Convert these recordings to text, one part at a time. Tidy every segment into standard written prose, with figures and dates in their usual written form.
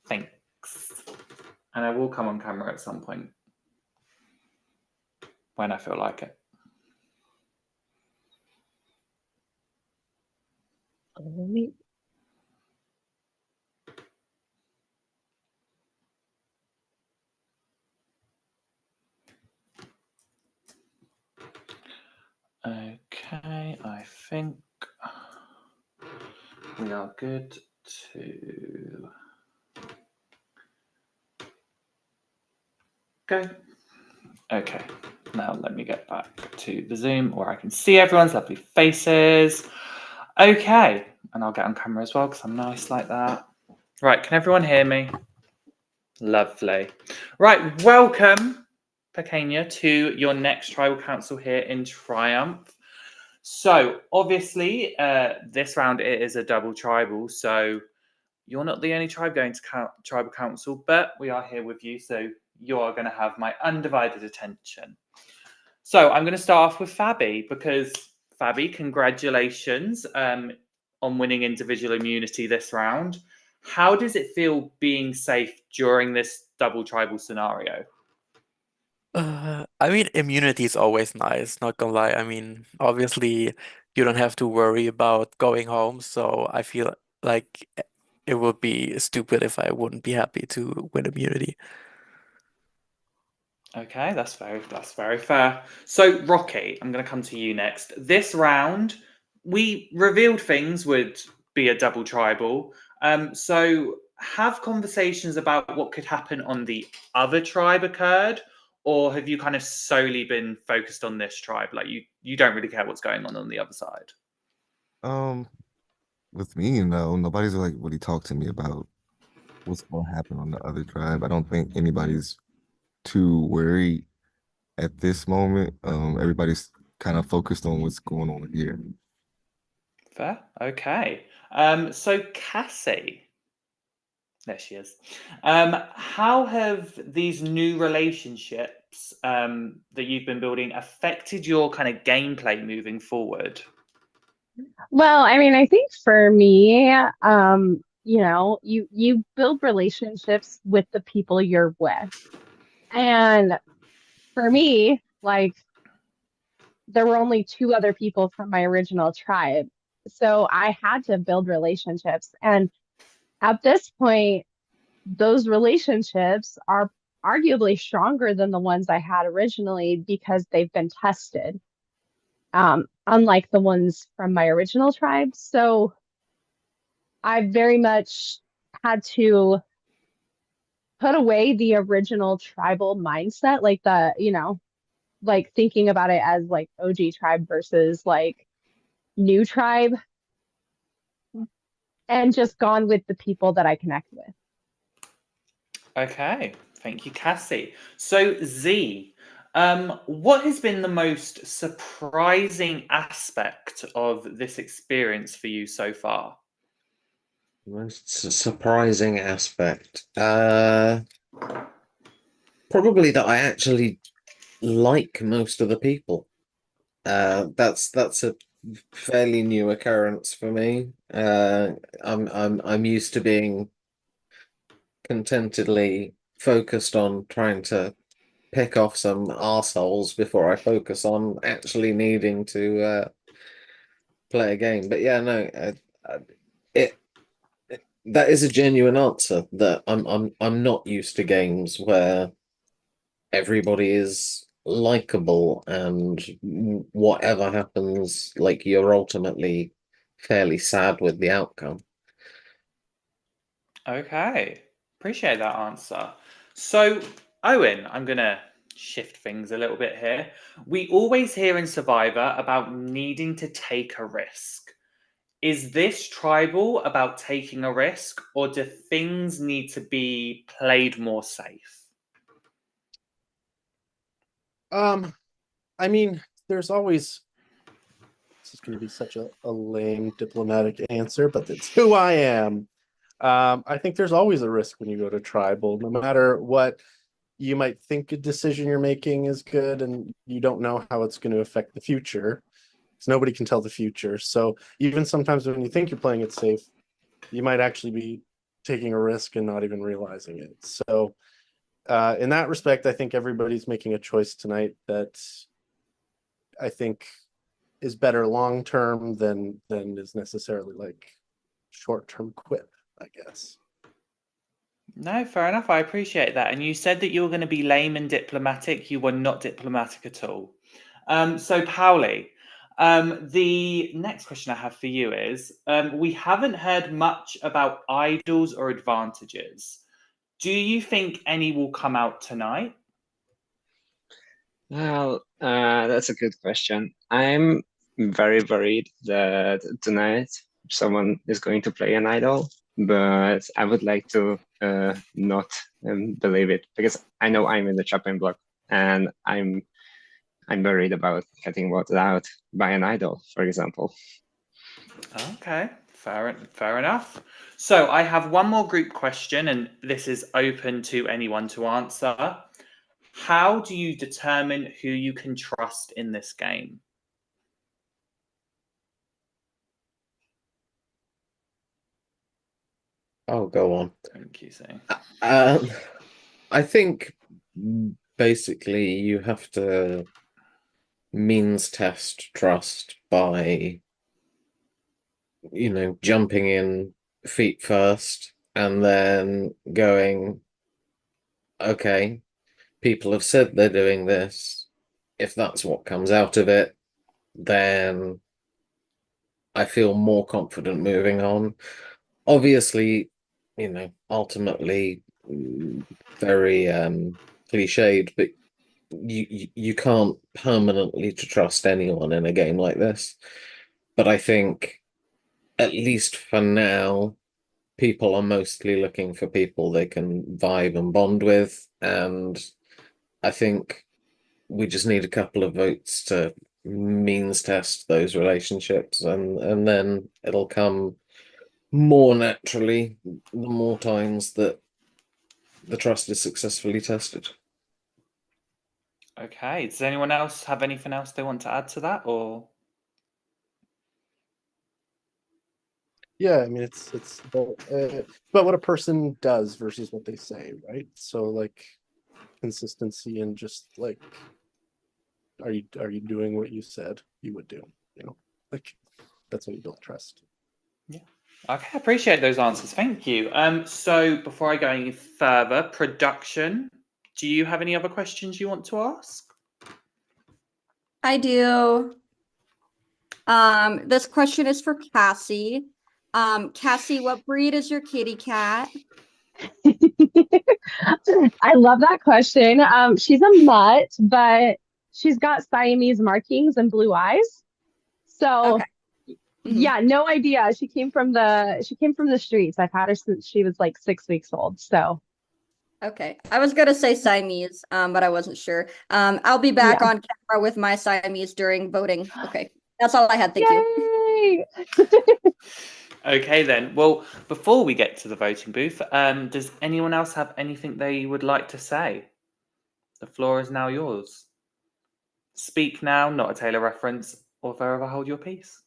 Thanks. And I will come on camera at some point when I feel like it. Okay, I think we are good to go. Okay, now let me get back to the Zoom where I can see everyone's lovely faces. Okay, and I'll get on camera as well because I'm nice like that. Right, can everyone hear me? Lovely. Right, welcome, Pequena, to your next tribal council here in Triumph. So, obviously, this round it is a double tribal, so you're not the only tribe going to tribal council, but we are here with you, so you are going to have my undivided attention. So, I'm going to start off with Fabi, because Fabi, congratulations on winning individual immunity this round. How does it feel being safe during this double tribal scenario? I mean, immunity is always nice, not gonna lie. I mean, obviously, you don't have to worry about going home, so I feel like it would be stupid if I wouldn't be happy to win immunity. Okay, that's very fair. So, Rocky, I'm going to come to you next. This round, we revealed things would be a double tribal. So have conversations about what could happen on the other tribe occurred, or have you kind of solely been focused on this tribe? Like you don't really care what's going on the other side. Um, with me, nobody's like really talked to me about what's going to happen on the other tribe. I don't think anybody's too worried at this moment. Everybody's kind of focused on what's going on here. Fair. Okay. So Cassie. There she is. How have these new relationships that you've been building affected your kind of gameplay moving forward? Well, I mean, I think for me, you build relationships with the people you're with. And for me, like there were only two other people from my original tribe. So I had to build relationships. And at this point, those relationships are arguably stronger than the ones I had originally because they've been tested, unlike the ones from my original tribe. So I very much had to put away the original tribal mindset, like like thinking about it as like OG tribe versus like new tribe, and just gone with the people that I connect with. Okay, thank you, Cassie. So Z, what has been the most surprising aspect of this experience for you so far? Most surprising aspect. Probably that I actually like most of the people. That's a fairly new occurrence for me. I'm used to being contentedly focused on trying to pick off some arseholes before I focus on actually needing to play a game. But yeah, no, it that is a genuine answer that I'm not used to games where everybody is likable and whatever happens, like you're ultimately fairly sad with the outcome. Okay, appreciate that answer. So, Owen, I'm going to shift things a little bit here. We always hear in Survivor about needing to take a risk. Is this tribal about taking a risk, or do things need to be played more safe? I mean, there's always this is going to be such a lame diplomatic answer, but it's who I am. I think there's always a risk when you go to tribal, no matter what you might think a decision you're making is good, and you don't know how it's going to affect the future. Because nobody can tell the future. So even sometimes when you think you're playing it safe, you might actually be taking a risk and not even realizing it. So in that respect, I think everybody's making a choice tonight that I think is better long term than is necessarily like short term quip, I guess. No, fair enough. I appreciate that. And you said that you were going to be lame and diplomatic. You were not diplomatic at all. So, Pauli, the next question I have for you is we haven't heard much about idols or advantages. Do you think any will come out tonight? Well, that's a good question. I'm very worried that tonight someone is going to play an idol, but I would like to not believe it because I know I'm in the chopping block and I'm worried about getting voted out by an idol, for example. Okay, fair enough. So I have one more group question, and this is open to anyone to answer. How do you determine who you can trust in this game? I'll go on. Thank you, Sam. I think basically you have to means test trust by, jumping in feet first and then going, okay, people have said they're doing this. If that's what comes out of it, then I feel more confident moving on. Obviously, ultimately very cliched, but you can't permanently trust anyone in a game like this. But I think at least for now, people are mostly looking for people they can vibe and bond with, and I think we just need a couple of votes to means test those relationships, and then it'll come more naturally the more times that the trust is successfully tested. Okay. Does anyone else have anything else they want to add to that, or? Yeah, I mean it's but what a person does versus what they say, right? So like consistency and just like are you doing what you said you would do? Like that's what you build trust. Yeah. Okay, I appreciate those answers. Thank you. So before I go any further, production, do you have any other questions you want to ask? I do. This question is for Cassie. Cassie, what breed is your kitty cat? I love that question. She's a mutt, but she's got Siamese markings and blue eyes. So Okay. yeah, no idea. She came from the streets. I've had her since she was like 6 weeks old. So Okay. I was gonna say Siamese, but I wasn't sure. I'll be back yeah. on camera with my Siamese during voting. Okay. That's all I had. Thank you. Yay! Okay then. Well, before we get to the voting booth, does anyone else have anything they would like to say? The floor is now yours. Speak now, not a Taylor reference, or forever hold your peace.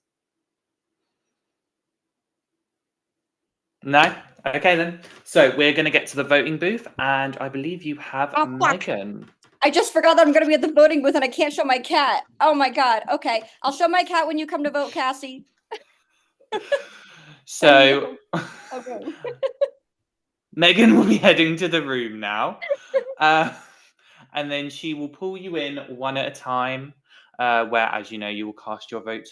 No? Okay then. So we're going to get to the voting booth, and I believe you have Oh, fuck. Megan. I just forgot that I'm gonna be at the voting booth and I can't show my cat. Oh my god. Okay. I'll show my cat when you come to vote, Cassie. So Okay. Megan will be heading to the room now. And then she will pull you in one at a time, where, as you know, you will cast your vote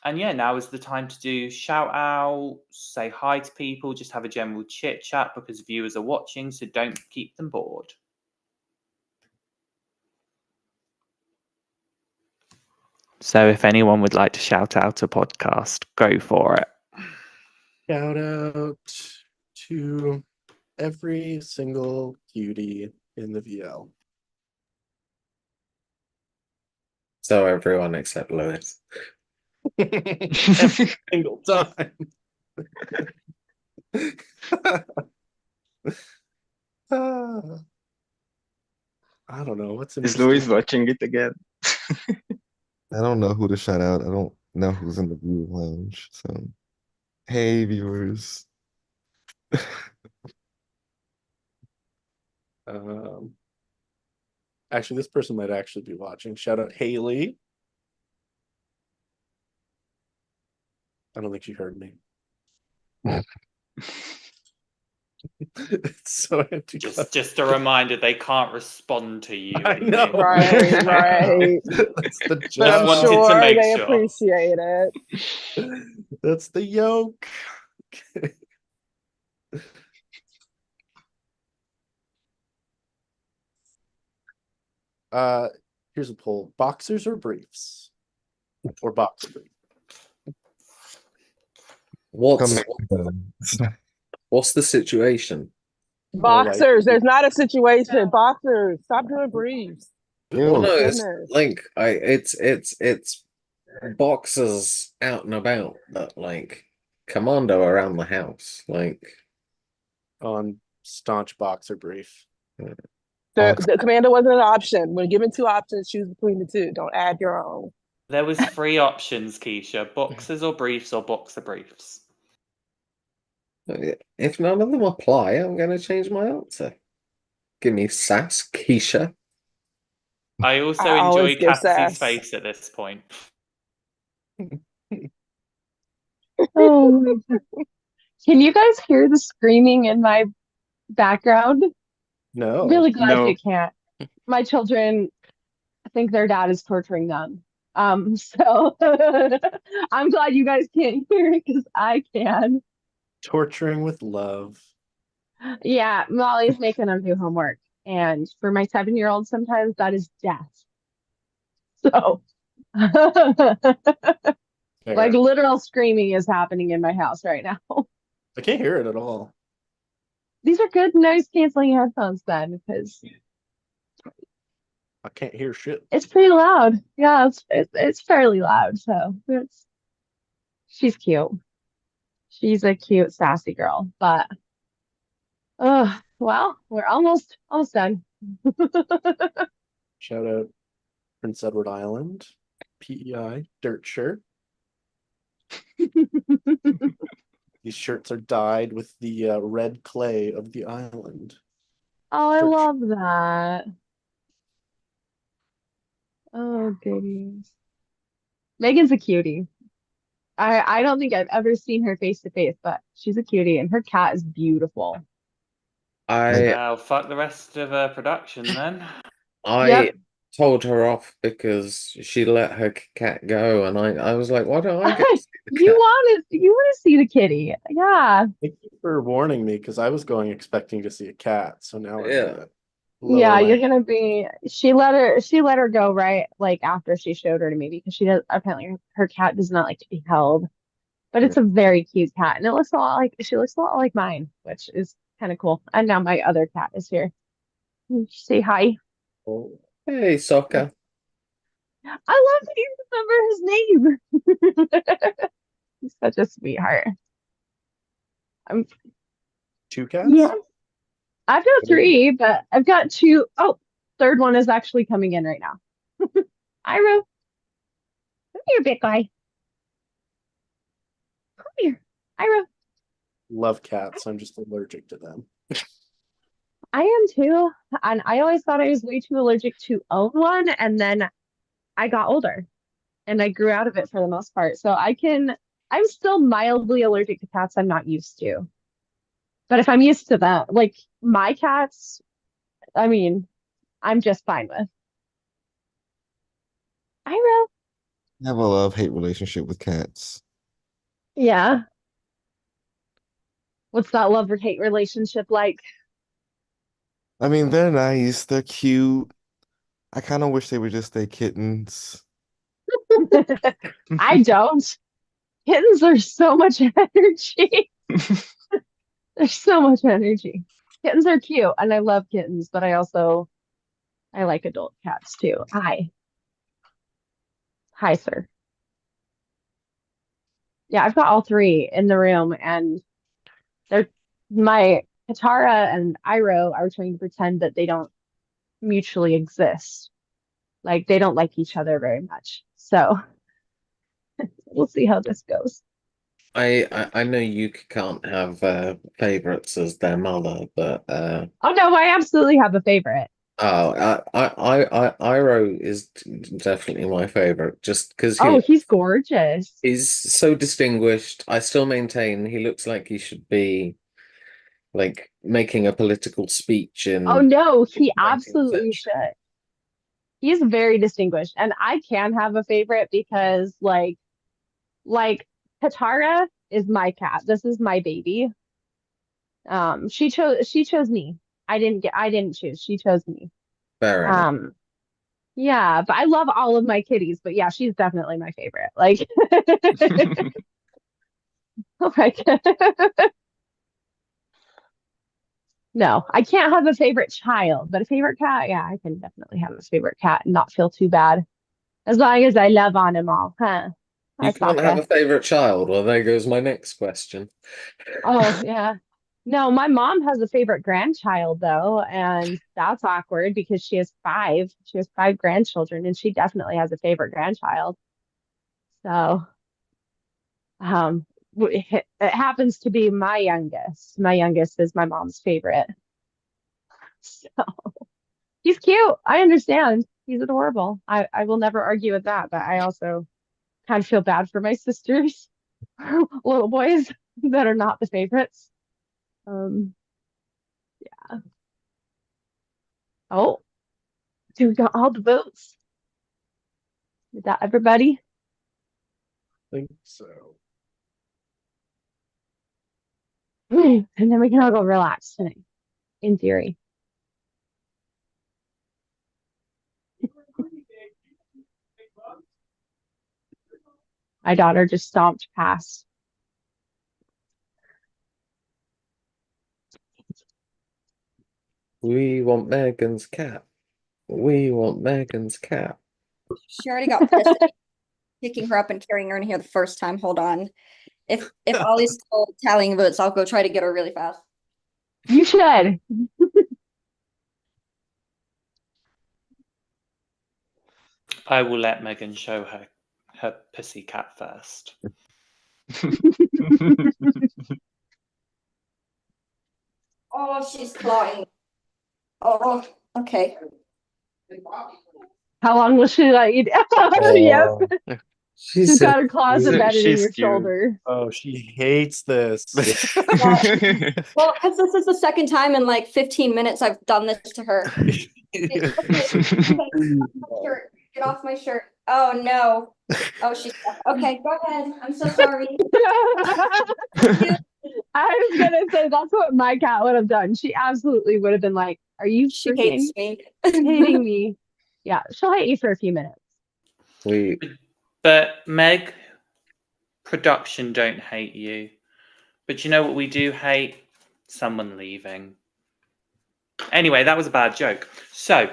and yeah, now is the time to do shout out, say hi to people, just have a general chit chat because viewers are watching, so don't keep them bored. So if anyone would like to shout out a podcast, go for it. Shout out to every single cutie in the VL. So everyone except Lewis. Every single time. I don't know what's Is Louis interesting. watching it again? I don't know who to shout out. I don't know who's in the view lounge. So Hey, viewers. Actually, this person might actually be watching. Shout out Haley. I don't think she heard me. It's so Just a reminder, they can't respond to you. I in know. here. Right, right. That's the But joke. I'm wanted to sure make they sure. appreciate it. That's the yoke. Here's a poll: boxers or briefs, or boxer brief? What's Come- what's the situation? Well, like, Boxers, there's not a situation. Boxers, stop doing briefs. Well, Ew. no, it's Goodness. like it's boxers out and about that like commando around the house. Like on staunch boxer brief. The commander wasn't an option. When given two options, choose between the two. Don't add your own. There was 3 options, Keisha: boxers or briefs or boxer briefs. if none of them apply, I'm gonna change my answer. Give me sass, Keisha. I also I always enjoy give Cassie's sass. face at this point. Oh my God. Can you guys hear the screaming in my background? No. Really glad No. you can't. My children think their dad is torturing them. So I'm glad you guys can't hear it because I can. Torturing with love. Yeah, Molly's making them do homework. And for my 7-year-old, sometimes that is death. So Fair. like literal screaming is happening in my house right now. I can't hear it at all. These are good noise canceling headphones then, because I can't hear shit. it's pretty loud. Yeah, it's fairly loud. So she's cute. She's a cute, sassy girl. But well, we're almost done. Shout out Prince Edward Island, PEI, dirt shirt. These shirts are dyed with the red clay of the island. Oh, I Dirt love that. Oh, goodies. Megan's a cutie. I don't think I've ever seen her face to face, but she's a cutie, and her cat is beautiful. I Well, fuck the rest of production then. Yep. told her off because she let her cat go, and I was like, why don't I get to see the You cat? want to see the kitty? Yeah. Thank you for warning me because I was going expecting to see a cat. So now I'm Yeah. gonna lower Yeah, my- you're gonna be. She let her go right like after she showed her to me because she does apparently her cat does not like to be held, but it's a very cute cat and it looks a lot like she looks a lot like mine, which is kind of cool. And now my other cat is here. Say hi. Oh, hey, soccer. I love that you remember his name. He's such a sweetheart. I'm 2 cats? yeah. I've got 3, but I've got 2. Oh, third one is actually coming in right now. Iro, come here, big guy. Come here, Iro. Love cats. I'm just allergic to them. I am too, and I always thought I was way too allergic to own one, and then I got older, and I grew out of it for the most part. So I'm still mildly allergic to cats I'm not used to. But if I'm used to them, like my cats, I mean, I'm just fine with. Iro. I have a love-hate relationship with cats. Yeah. What's that love or hate relationship like? I mean, they're nice, they're cute. I kind of wish they would just stay kittens. I don't. Kittens are so much energy. There's so much energy. Kittens are cute, and I love kittens, but I like adult cats too. Hi. Hi, sir. Yeah, I've got all 3 in the room, and they're my Katara and Iroh are trying to pretend that they don't mutually exist. Like they don't like each other very much. So we'll see how this goes. I know you can't have favorites as their mother, but Oh no, I absolutely have a favorite. Iroh is definitely my favorite, just because Oh, he's gorgeous. he's so distinguished. I still maintain he looks like he should be like making a political speech Oh in no, he 19th absolutely century. should. He's very distinguished, and I can have a favorite because like Katara is my cat. This is my baby. She chose me. I didn't choose. She chose me. Fair enough. Yeah, but I love all of my kitties, but yeah, she's definitely my favorite. Like oh my God. No, I can't have a favorite child, but a favorite cat, yeah, I can definitely have a favorite cat and not feel too bad. As long as I love on them all, huh? You That's can't have Sokka. a favorite child. Well, there goes my next question. Oh, yeah. No, my mom has a favorite grandchild though, and that's awkward because she has five. She has five grandchildren, and she definitely has a favorite grandchild. So, it happens to be my youngest. My youngest is my mom's favorite. So, he's cute. I understand. He's adorable. I will never argue with that, but I also kind of feel bad for my sisters, little boys that are not the favorites. Um, oh, so we got all the votes. Is that everybody? I think so. And then we can all go relax tonight, in theory. My daughter just stomped past. We want Megan's cat. We want Megan's cat. She already got pissed at me picking her up and carrying her in here the first time. Hold on. If Ollie's still tallying votes, I'll go try to get her really fast. You should. I will let Megan show her pussy cat first. Oh, she's clawing. Oh, okay. How long will she let you? Yep. She's got her claws embedded in your shoulder. Oh, she hates this. Well, because this is the second time in like 15 minutes I've done this to her. Okay, get off my shirt. Oh no. Oh, she's okay. Go ahead. I'm so sorry. I was gonna say that's what my cat would have done. She absolutely would have been like, "Are you She freaking hates me. hating me?" Yeah, she'll hate you for a few minutes. But Meg, production don't hate you. But you know what we do hate? Someone leaving. Anyway, that was a bad joke. So,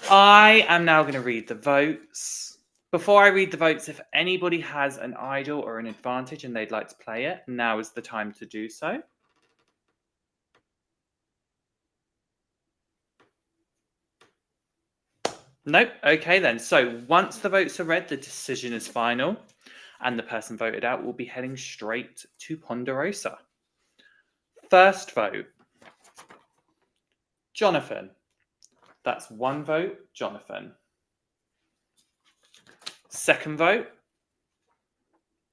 I am now going to read the votes. Before I read the votes, if anybody has an idol or an advantage and they'd like to play it, now is the time to do so. Nope. Okay, then. So, once the votes are read, the decision is final, and the person voted out will be heading straight to Ponderosa. First vote, Jonathan. That's one vote, Jonathan. Second vote,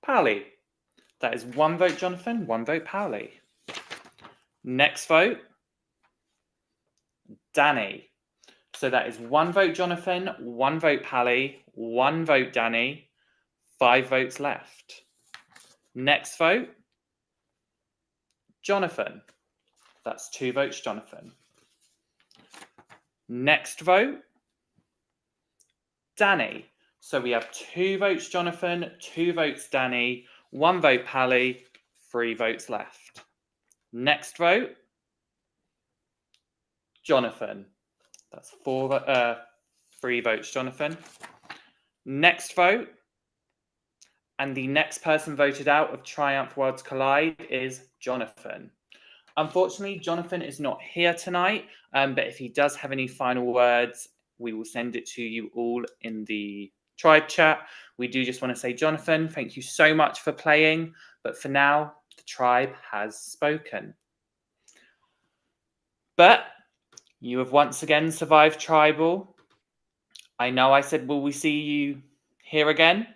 Pally. That is one vote, Jonathan, one vote, Pally. Next vote, Danny. So that is one vote, Jonathan, one vote, Pally, one vote, Danny, 5 votes left. Next vote, Jonathan. That's 2 votes, Jonathan. Next vote, Danny. So we have 2 votes, Jonathan, 2 votes, Danny, 1 vote, Pally, 3 votes left. Next vote, Jonathan. That's 3 votes, Jonathan. Next vote, and the next person voted out of Triumph Worlds Collide is Jonathan. Unfortunately, Jonathan is not here tonight, but if he does have any final words, we will send it to you all in the tribe chat. We do just want to say, Jonathan, thank you so much for playing. But for now, the tribe has spoken. But you have once again survived tribal. I know I said, will we see you here again?